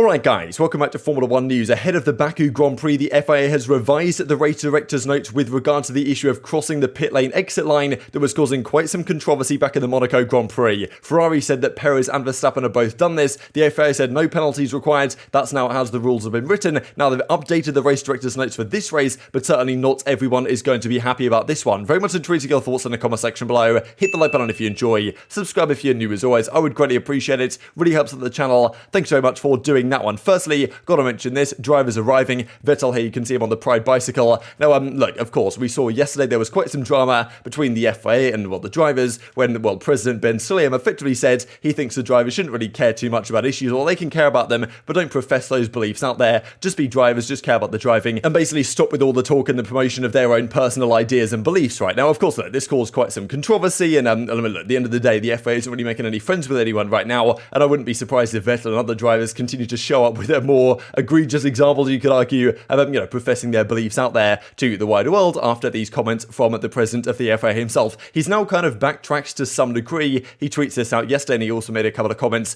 Alright guys, welcome back to Formula 1 news. Ahead of the Baku Grand Prix, the FIA has revised the race director's notes with regard to the issue of crossing the pit lane exit line that was causing quite some controversy back in the Monaco Grand Prix. Ferrari said that Perez and Verstappen have both done this. The FIA said no penalties required. That's now as the rules have been written. Now they've updated the race director's notes for this race, but certainly not everyone is going to be happy about this one. Very much intrigued to your thoughts in the comment section below. Hit the like button if you enjoy. Subscribe if you're new as always. I would greatly appreciate it. Really helps out the channel. Thanks very much for doing that one. Firstly, gotta mention this, drivers arriving. Vettel here, you can see him on the Pride bicycle. Now, look, of course, we saw yesterday there was quite some drama between the FIA and, the drivers when, President Ben Sulayem effectively said he thinks the drivers shouldn't really care too much about issues, or they can care about them, but don't profess those beliefs out there. Just be drivers, just care about the driving, and basically stop with all the talk and the promotion of their own personal ideas and beliefs, right? Now, of course, look, this caused quite some controversy, and look, at the end of the day, the FIA isn't really making any friends with anyone right now, and I wouldn't be surprised if Vettel and other drivers continue to show up with their more egregious examples, you could argue, of professing their beliefs out there to the wider world after these comments from the president of the FIA himself. He's now kind of backtracked to some degree. He tweets this out yesterday, and he also made a couple of comments,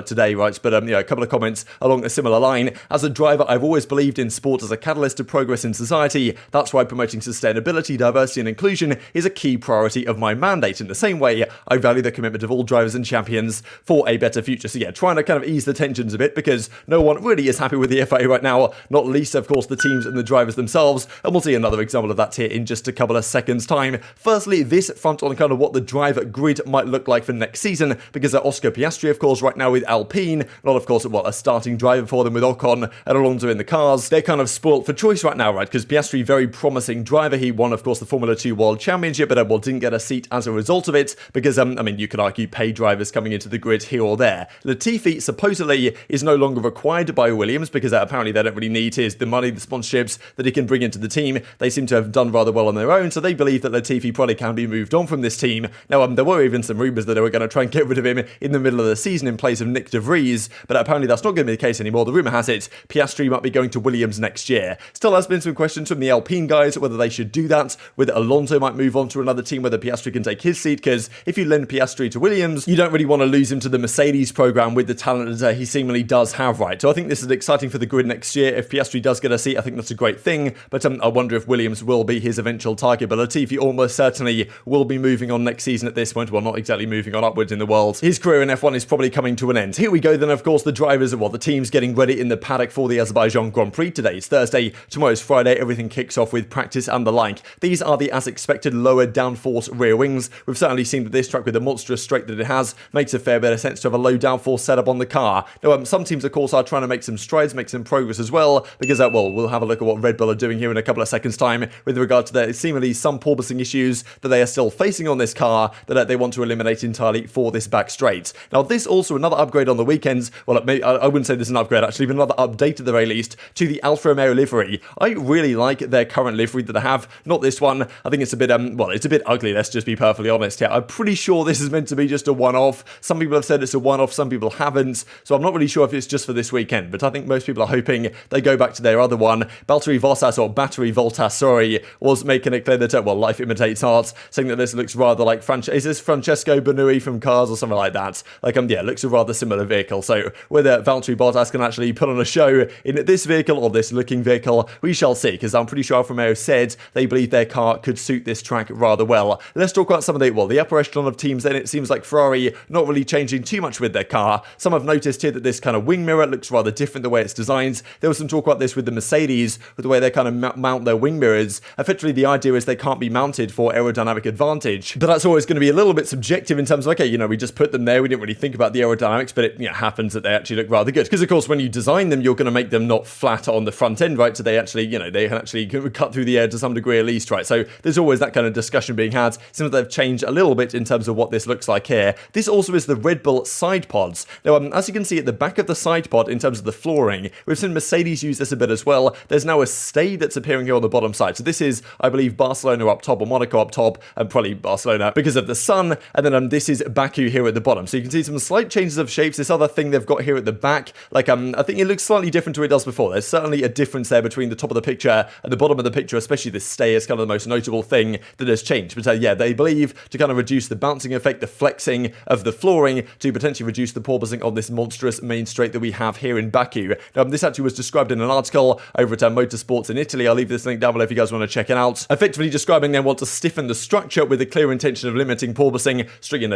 today, right, but a couple of comments along a similar line. As a driver, I've always believed in sport as a catalyst to progress in society. That's why promoting sustainability, diversity and inclusion is a key priority of my mandate. In the same way, I value the commitment of all drivers and champions for a better future. So yeah, trying to kind of ease the tensions a bit, because no one really is happy with the FIA right now, not least, of course, the teams and the drivers themselves, and we'll see another example of that here in just a couple of seconds' time. Firstly, this front on kind of what the driver grid might look like for next season, because Oscar Piastri, of course, right now with Alpine, not, of course, a starting driver for them with Ocon and Alonso in the cars. They're kind of spoilt for choice right now, right, because Piastri, very promising driver, he won, of course, the Formula 2 World Championship, but, didn't get a seat as a result of it, because, you could argue pay drivers coming into the grid here or there. Latifi, supposedly, is no longer required by Williams, because apparently they don't really need the money, the sponsorships that he can bring into the team. They seem to have done rather well on their own, so they believe that Latifi probably can be moved on from this team. Now, there were even some rumours that they were going to try and get rid of him in the middle of the season in place of Nick de Vries, but apparently that's not going to be the case anymore. The rumour has it Piastri might be going to Williams next year. Still has been some questions from the Alpine guys whether they should do that, whether Alonso might move on to another team, whether Piastri can take his seat, because if you lend Piastri to Williams, you don't really want to lose him to the Mercedes program with the talent that he seemingly does have, right? So I think this is exciting for the grid next year. If Piastri does get a seat, I think that's a great thing, but I wonder if Williams will be his eventual target. But Latifi almost certainly will be moving on next season at this point. Well, not exactly moving on upwards in the world. His career in F1 is probably coming to an end. Here we go then, of course, the drivers, the teams getting ready in the paddock for the Azerbaijan Grand Prix. Today is Thursday, tomorrow's Friday, everything kicks off with practice and the like. These are the as expected lower downforce rear wings. We've certainly seen that this track, with the monstrous straight that it has, makes a fair bit of sense to have a low downforce setup on the car. Now, some teams, of course, are trying to make some strides, make some progress as well, because, we'll have a look at what Red Bull are doing here in a couple of seconds' time with regard to their seemingly some porpoising issues that they are still facing on this car that they want to eliminate entirely for this back straight. Now, this also another upgrade on the weekends. Well, I wouldn't say this is an upgrade, actually, but another update at the very least to the Alfa Romeo livery. I really like their current livery that they have. Not this one. I think it's a bit, it's a bit ugly, let's just be perfectly honest here. I'm pretty sure this is meant to be just a one-off. Some people have said it's a one-off, some people haven't, so I'm not really sure if it's just for this weekend, but I think most people are hoping they go back to their other one. Battery Voltas, was making it clear that, life imitates art, saying that this looks rather like, is this Francesco Bernoulli from Cars or something like that? It looks a rather similar vehicle, so whether Valtteri Bottas can actually put on a show in this vehicle or this looking vehicle, we shall see, because I'm pretty sure Alfa Romeo said they believe their car could suit this track rather well. Let's talk about some of the upper echelon of teams then. It seems like Ferrari not really changing too much with their car. Some have noticed here that this kind of wing mirror looks rather different the way it's designed. There was some talk about this with the Mercedes, with the way they kind of mount their wing mirrors. Effectively, the idea is they can't be mounted for aerodynamic advantage, but that's always going to be a little bit subjective in terms of, we just put them there, we didn't really think about the aerodynamics, but it happens that they actually look rather good, because of course when you design them, you're going to make them not flat on the front end, right? So they actually, they can actually cut through the air to some degree at least, right? So there's always that kind of discussion being had. Seems like they've changed a little bit in terms of what this looks like here. This also is the Red Bull side pods. Now, as you can see at the back of the side pod, in terms of the flooring, we've seen Mercedes use this a bit as well. There's now a stay that's appearing here on the bottom side. So this is, I believe, Barcelona up top, or Monaco up top, and probably Barcelona because of the sun. And then this is Baku here at the bottom. So you can see some slight changes of shapes. This other thing they've got here at the back, I think it looks slightly different to what it does before. There's certainly a difference there between the top of the picture and the bottom of the picture, especially this stay is kind of the most notable thing that has changed. But they believe to kind of reduce the bouncing effect, the flexing of the flooring, to potentially reduce the porpoising of this monstrous main straight that we we have here in Baku. This actually was described in an article over at Motorsports in Italy. I'll leave this link down below if you guys want to check it out. Effectively describing they want to stiffen the structure with the clear intention of limiting porpoising,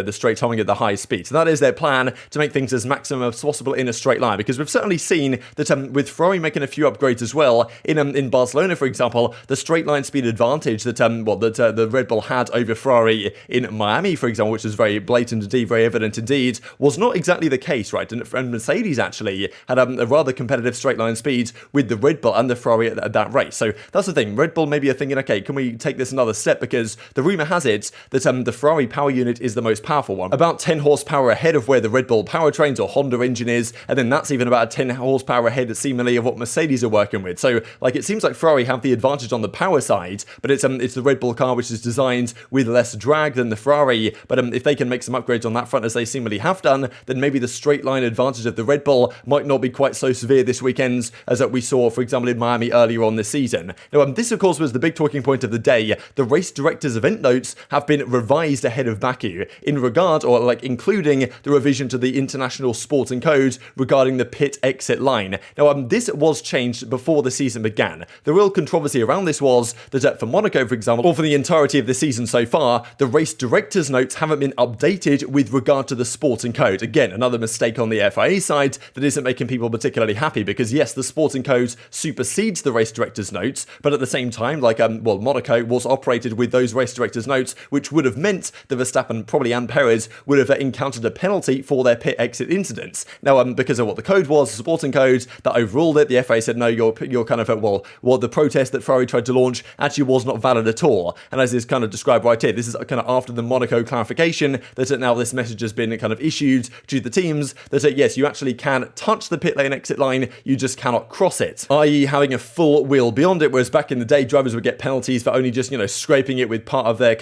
the straight humming at the high speed. So that is their plan, to make things as maximum as possible in a straight line, because we've certainly seen that with Ferrari making a few upgrades as well, in Barcelona, for example, the straight line speed advantage that the Red Bull had over Ferrari in Miami, for example, which is very blatant indeed, very evident indeed, was not exactly the case, right? And Mercedes actually had a rather competitive straight line speed with the Red Bull and the Ferrari at that race. So that's the thing. Red Bull maybe are thinking, okay, can we take this another step? Because the rumor has it that the Ferrari power unit is the most powerful one, about 10 horsepower ahead of where the Red Bull powertrains or Honda engine is, and then that's even about 10 horsepower ahead seemingly of what Mercedes are working with. So like, it seems like Ferrari have the advantage on the power side, but it's the Red Bull car which is designed with less drag than the Ferrari. But if they can make some upgrades on that front, as they seemingly have done, then maybe the straight line advantage of the Red Bull might not be quite so severe this weekend as that we saw, for example, in Miami earlier on this season. Now, this of course was the big talking point of the day. The race director's event notes have been revised ahead of Baku in regard, or like including the revision to the international sporting code regarding the pit exit line. Now, this was changed before the season began. The real controversy around this was that for Monaco, for example, or for the entirety of the season so far, the race director's notes haven't been updated with regard to the sporting code. Again, another mistake on the FIA side that isn't making people particularly happy, because yes, the sporting code supersedes the race director's notes, but at the same time, like, Monaco was operated with those race director's notes, which would have meant that Verstappen, probably, and Perez would have encountered a penalty for their pit exit incidents. Now, because of what the code was, the sporting code that overruled it, the FIA said, no, you're kind of, the protest that Ferrari tried to launch actually was not valid at all. And as is kind of described right here, this is kind of after the Monaco clarification that now this message has been kind of issued to the teams that yes, you actually can touch the pit lane exit line, you just cannot cross it, i.e. having a full wheel beyond it, whereas back in the day, drivers would get penalties for only just, scraping it with part of their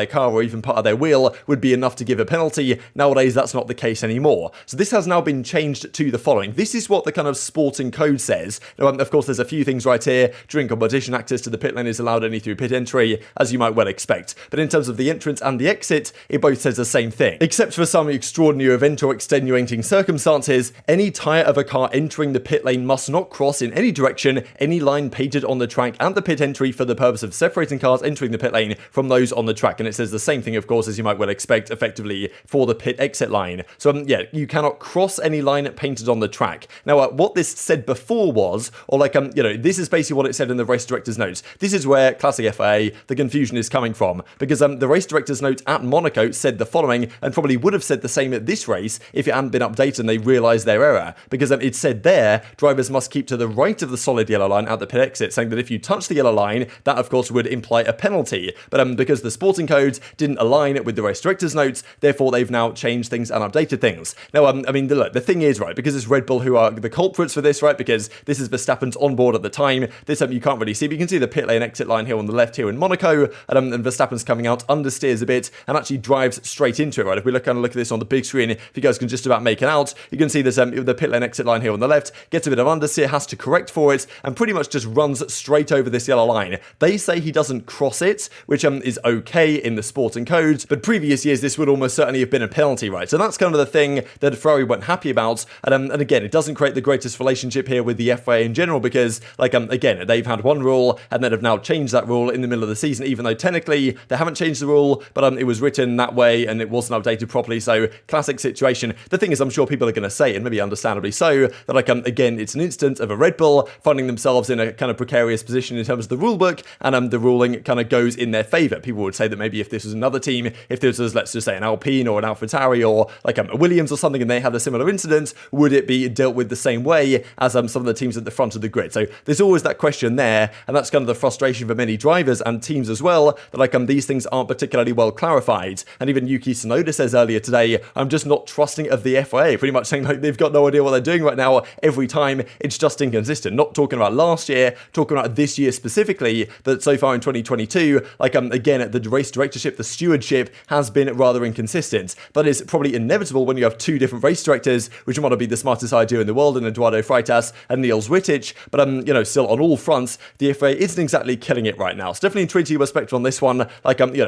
car or even part of their wheel would be enough to give a penalty. Nowadays, that's not the case anymore. So this has now been changed to the following. This is what the kind of sporting code says. Now, of course, there's a few things right here. During competition, access to the pit lane is allowed only through pit entry, as you might well expect. But in terms of the entrance and the exit, it both says the same thing. Except for some extraordinary event or extenuating circumstances, any tyre of a car entering the pit lane must not cross in any direction any line painted on the track and the pit entry for the purpose of separating cars entering the pit lane from those on the track. And it says the same thing, of course, as you might well expect, effectively, for the pit exit line. So, yeah, you cannot cross any line painted on the track. Now, what this said before was, or like, this is basically what it said in the race director's notes. This is where classic FIA, the confusion is coming from, because the race director's notes at Monaco said the following, and probably would have said the same at this race if it hadn't been updated and they realised their error, because it said there, drivers must keep to the right of the solid yellow line at the pit exit, saying that if you touch the yellow line, that of course would imply a penalty. But because the sporting code didn't align with the race director's notes, therefore they've now changed things and updated things. Now, look, the thing is, right, because it's Red Bull who are the culprits for this, right, because this is Verstappen's on board at the time, this you can't really see, but you can see the pit lane exit line here on the left here in Monaco, and Verstappen's coming out, understeers a bit, and actually drives straight into it, right? If we look at this on the big screen, if you guys can just about make it out, you can see this, the pit lane exit line here on the left, gets a bit of understeer, has to correct for it, and pretty much just runs straight over this yellow line. They say he doesn't cross it, which is okay in the sporting code, but previous years this would almost certainly have been a penalty, right? So that's kind of the thing that Ferrari weren't happy about, and again, it doesn't create the greatest relationship here with the FIA in general, because, again, they've had one rule, and then have now changed that rule in the middle of the season, even though technically they haven't changed the rule, but it was written that way, and it wasn't updated properly, so classic situation. The thing is, I'm sure people are going to say, and maybe understandably so, that, again, it's an instance of a Red Bull finding themselves in a kind of precarious position in terms of the rule book, and the ruling kind of goes in their favour. People would say that maybe if this was another team, if this was, let's just say, an Alpine or an Alfa Tauri or a Williams or something, and they had a similar incident, would it be dealt with the same way as some of the teams at the front of the grid? So there's always that question there, and that's kind of the frustration for many drivers and teams as well, that these things aren't particularly well clarified. And even Yuki Tsunoda says earlier today, I'm just not trusting of the FIA, pretty much saying they've got no idea what they're doing right now. Every time it's just inconsistent. Not talking about last year, talking about this year specifically, that so far in 2022, again, the race directorship, the stewardship has been rather inconsistent. That is probably inevitable when you have two different race directors, which might not be the smartest idea in the world, in Eduardo Freitas and Niels Wittich, but still on all fronts, the FIA isn't exactly killing it right now. So definitely treating you respect on this one,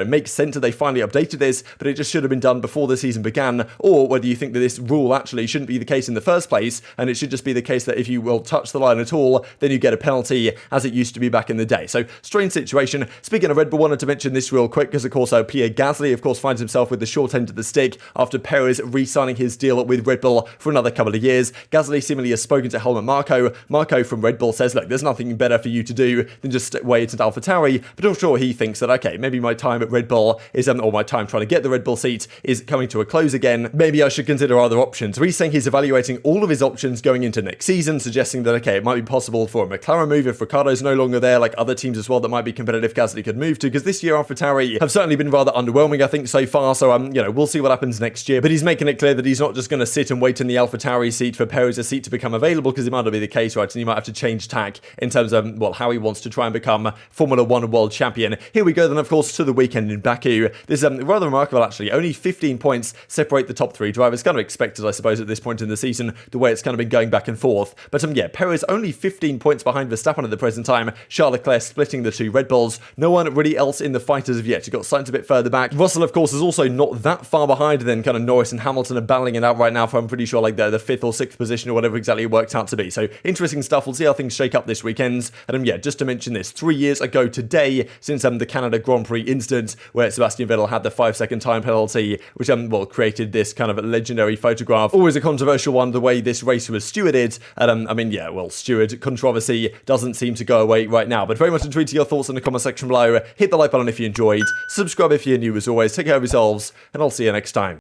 makes sense that they finally updated this, but it just should have been done before the season began, or whether you think that this rule actually shouldn't be the case in the the first place, and it should just be the case that if you will touch the line at all, then you get a penalty, as it used to be back in the day. So, strange situation. Speaking of Red Bull, wanted to mention this real quick, because of course Pierre Gasly, of course, finds himself with the short end of the stick after Perez re-signing his deal with Red Bull for another couple of years. Gasly seemingly has spoken to Helmut Marko. Marko from Red Bull says, look, there's nothing better for you to do than just wait at AlphaTauri, but I'm sure he thinks that, okay, maybe my time at Red Bull is, or my time trying to get the Red Bull seat is coming to a close again. Maybe I should consider other options. So he's saying he's evaluating all of his options going into next season, suggesting that, okay, it might be possible for a McLaren move if Riccardo's no longer there, like other teams as well that might be competitive Gasly could move to, because this year AlphaTauri have certainly been rather underwhelming, I think, so far. So, we'll see what happens next year. But he's making it clear that he's not just going to sit and wait in the AlphaTauri seat for Perez's seat to become available, because it might not be the case, right? And he might have to change tack in terms of, how he wants to try and become Formula 1 world champion. Here we go then, of course, to the weekend in Baku. This is rather remarkable, actually. Only 15 points separate the top three drivers. Kind of expected, I suppose, at this point in the season, the way it's kind of been going back and forth. But, Perez only 15 points behind Verstappen at the present time. Charles Leclerc splitting the two Red Bulls. No one really else in the fight as of yet. You've got Sainz a bit further back. Russell, of course, is also not that far behind. Then kind of Norris and Hamilton are battling it out right now for, I'm pretty sure, like the 5th or 6th position or whatever exactly it worked out to be. So interesting stuff. We'll see how things shake up this weekend. And just to mention this, 3 years ago today, since the Canada Grand Prix incident where Sebastian Vettel had the 5-second time penalty, which created this kind of legendary photograph. Always a controversial one, the way this race was stewarded. And steward controversy doesn't seem to go away right now. But very much intrigued to your thoughts in the comment section below. Hit the like button if you enjoyed. Subscribe if you're new as always. Take care of yourselves, and I'll see you next time.